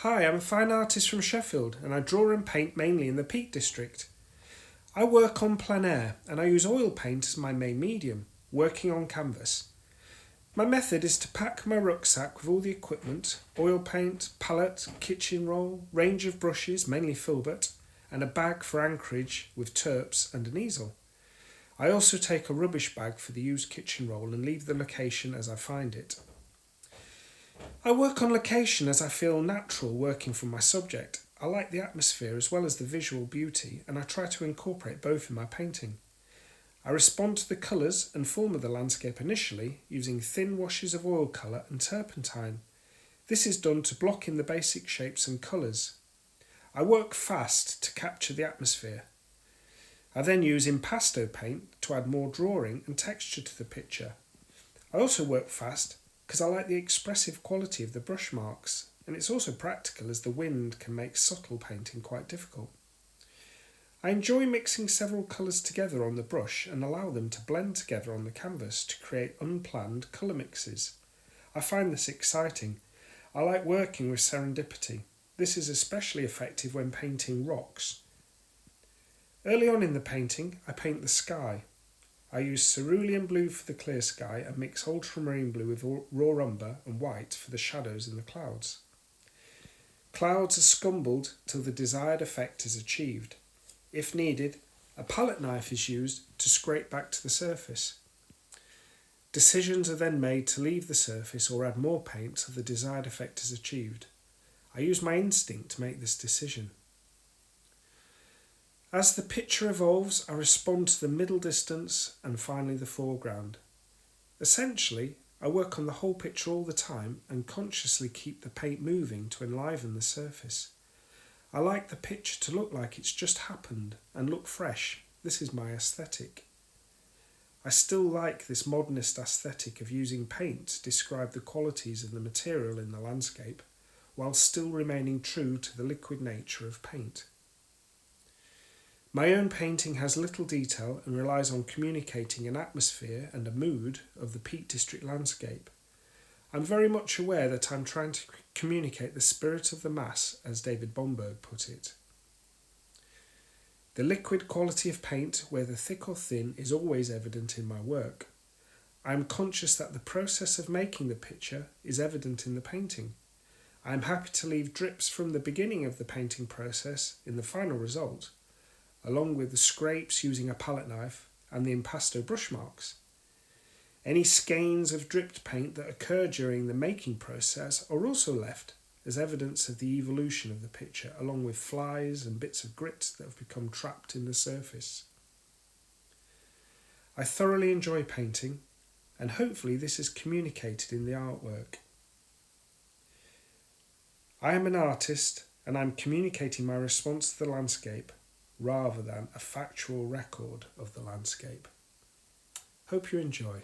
Hi, I'm a fine artist from Sheffield and I draw and paint mainly in the Peak District. I work on plein air and I use oil paint as my main medium, working on canvas. My method is to pack my rucksack with all the equipment, oil paint, palette, kitchen roll, range of brushes, mainly filbert, and a bag for anchorage with terps and an easel. I also take a rubbish bag for the used kitchen roll and leave the location as I find it. I work on location as I feel natural working from my subject. I like the atmosphere as well as the visual beauty, and I try to incorporate both in my painting. I respond to the colours and form of the landscape initially using thin washes of oil colour and turpentine. This is done to block in the basic shapes and colours. I work fast to capture the atmosphere. I then use impasto paint to add more drawing and texture to the picture. I also work fast because I like the expressive quality of the brush marks, and it's also practical as the wind can make subtle painting quite difficult. I enjoy mixing several colours together on the brush and allow them to blend together on the canvas to create unplanned colour mixes. I find this exciting. I like working with serendipity. This is especially effective when painting rocks. Early on in the painting, I paint the sky. I use cerulean blue for the clear sky and mix ultramarine blue with raw umber and white for the shadows in the clouds. Clouds are scumbled till the desired effect is achieved. If needed, a palette knife is used to scrape back to the surface. Decisions are then made to leave the surface or add more paint till the desired effect is achieved. I use my instinct to make this decision. As the picture evolves, I respond to the middle distance and finally the foreground. Essentially, I work on the whole picture all the time and consciously keep the paint moving to enliven the surface. I like the picture to look like it's just happened and look fresh. This is my aesthetic. I still like this modernist aesthetic of using paint to describe the qualities of the material in the landscape, while still remaining true to the liquid nature of paint. My own painting has little detail and relies on communicating an atmosphere and a mood of the Peak District landscape. I'm very much aware that I'm trying to communicate the spirit of the mass, as David Bomberg put it. The liquid quality of paint, whether thick or thin, is always evident in my work. I am conscious that the process of making the picture is evident in the painting. I am happy to leave drips from the beginning of the painting process in the final result, along with the scrapes using a palette knife and the impasto brush marks. Any skeins of dripped paint that occur during the making process are also left as evidence of the evolution of the picture, along with flies and bits of grit that have become trapped in the surface. I thoroughly enjoy painting, and hopefully this is communicated in the artwork. I am an artist, and I'm communicating my response to the landscape rather than a factual record of the landscape. Hope you enjoy.